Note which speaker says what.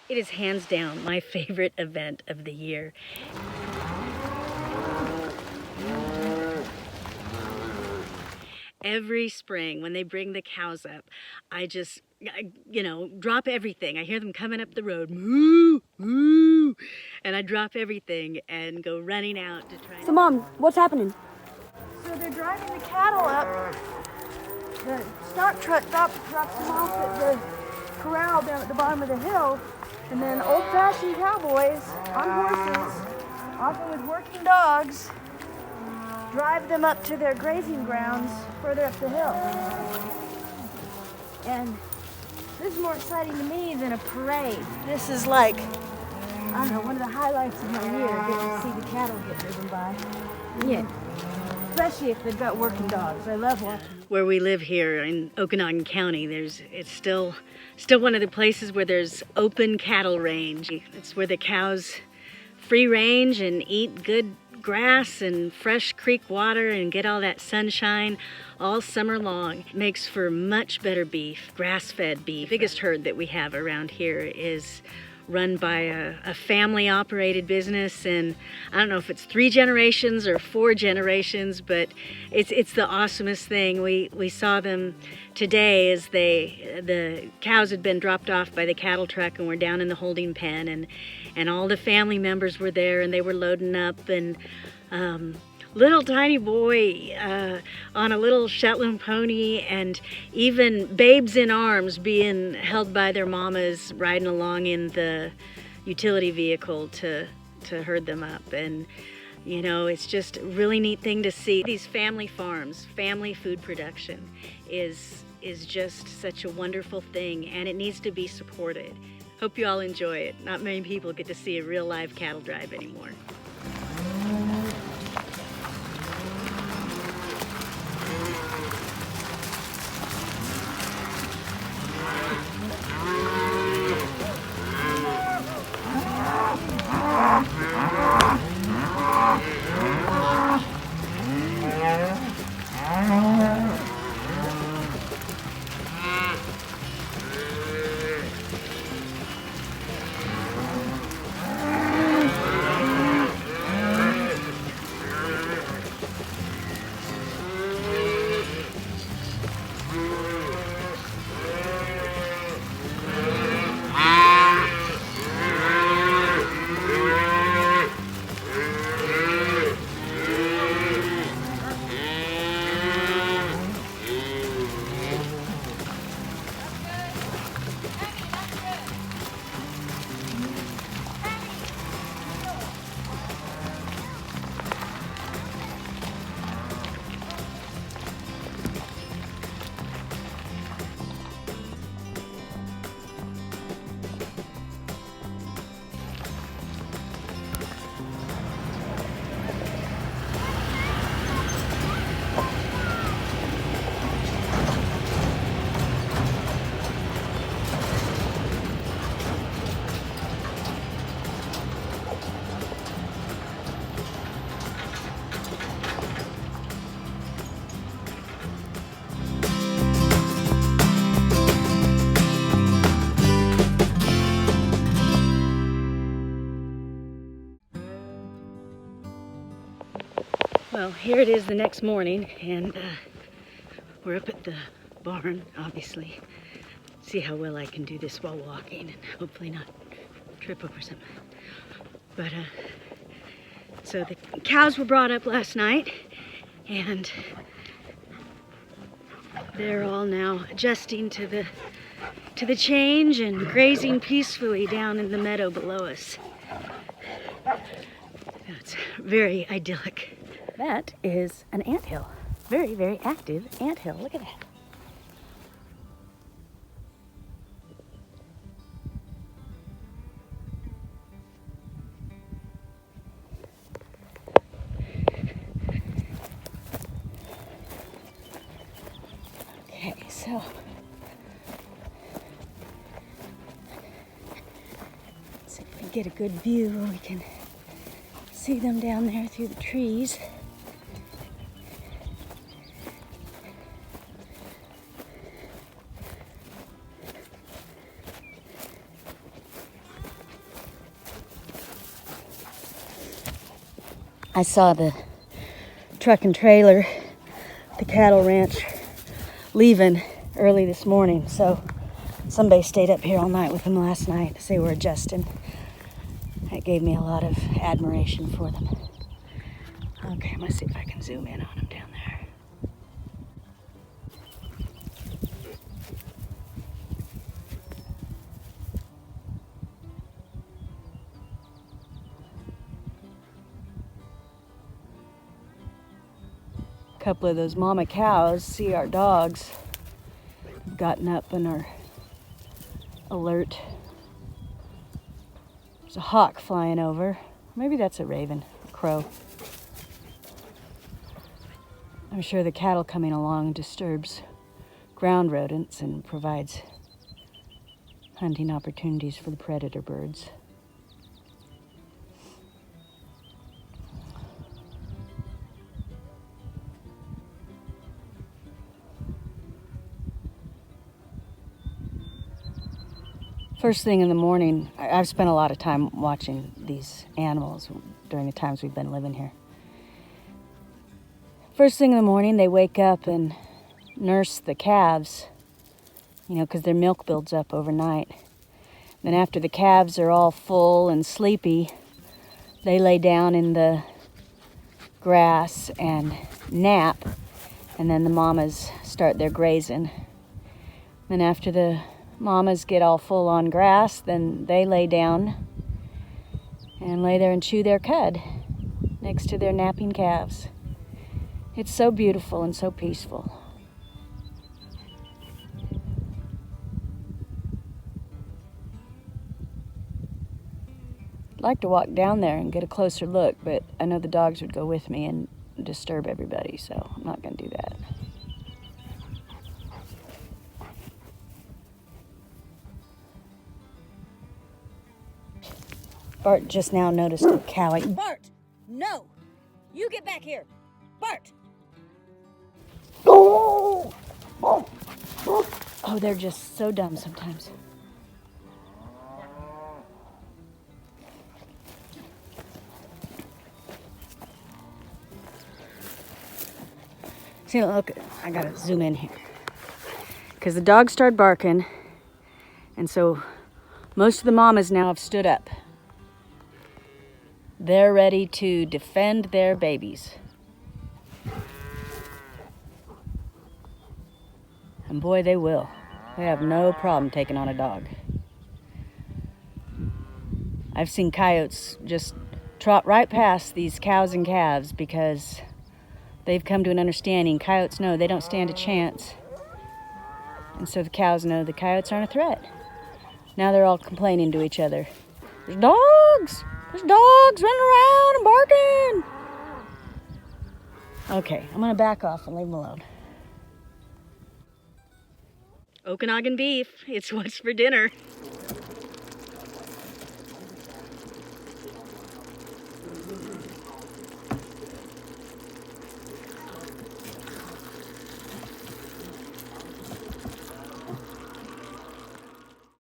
Speaker 1: It is hands down my favorite event of the year. Every spring when they bring the cows up, I drop everything. I hear them coming up the road, moo, moo, and I drop everything and go running out to try.
Speaker 2: So Mom, what's happening?
Speaker 3: So they're driving the cattle up. The stock truck drops them off at the corral down at the bottom of the hill, and then old-fashioned cowboys on horses, often with working dogs, drive them up to their grazing grounds further up the hill. And this is more exciting to me than a parade. This is like, I don't know, one of the highlights of my year, getting to see the cattle get driven by. Yeah. Especially if they've got working dogs. I love watching.
Speaker 1: Where we live here in Okanogan County, it's still one of the places where there's open cattle range. It's where the cows free range and eat good grass and fresh creek water and get all that sunshine all summer long. It makes for much better beef, grass-fed beef. The biggest herd that we have around here is run by a family-operated business, and I don't know if it's 3 generations or 4 generations, but it's the awesomest thing. We saw them today as the cows had been dropped off by the cattle truck and were down in the holding pen, and all the family members were there, and they were loading up, and little tiny boy on a little Shetland pony, and even babes in arms being held by their mamas riding along in the utility vehicle to herd them up. And you know, it's just a really neat thing to see. These family farms, family food production is just such a wonderful thing, and it needs to be supported. Hope you all enjoy it. Not many people get to see a real live cattle drive anymore. Well, here it is the next morning, and we're up at the barn, obviously. See how well I can do this while walking, and hopefully not trip over something. But, so the cows were brought up last night, and they're all now adjusting to the change and grazing peacefully down in the meadow below us. It's very idyllic. That is an anthill. Very, very active anthill. Look at that. Okay, so let's see if we get a good view. We can see them down there through the trees. I saw the truck and trailer, the cattle ranch, leaving early this morning. So somebody stayed up here all night with them last night as they were adjusting. That gave me a lot of admiration for them. Okay, I'm gonna see if I can zoom in on them down there. A couple of those mama cows see our dogs, have gotten up and are alert. There's a hawk flying over. Maybe that's a raven, a crow. I'm sure the cattle coming along disturbs ground rodents and provides hunting opportunities for the predator birds. First thing in the morning, I've spent a lot of time watching these animals during the times we've been living here. First thing in the morning, they wake up and nurse the calves, you know, because their milk builds up overnight. Then after the calves are all full and sleepy, they lay down in the grass and nap, and then the mamas start their grazing. Then after the mamas get all full on grass, then they lay down and lay there and chew their cud next to their napping calves. It's so beautiful and so peaceful. I'd like to walk down there and get a closer look, but I know the dogs would go with me and disturb everybody, so I'm not going to do that. Bart just now noticed a cow. Bart! No! You get back here! Bart! Oh, they're just so dumb sometimes. See, look, I gotta zoom in here. Because the dogs started barking, and so most of the mamas now have stood up. They're ready to defend their babies. And boy, they will. They have no problem taking on a dog. I've seen coyotes just trot right past these cows and calves because they've come to an understanding. Coyotes know they don't stand a chance. And so the cows know the coyotes aren't a threat. Now they're all complaining to each other. There's dogs! There's dogs running around and barking! Okay, I'm gonna back off and leave them alone. Okanogan beef, it's what's for dinner.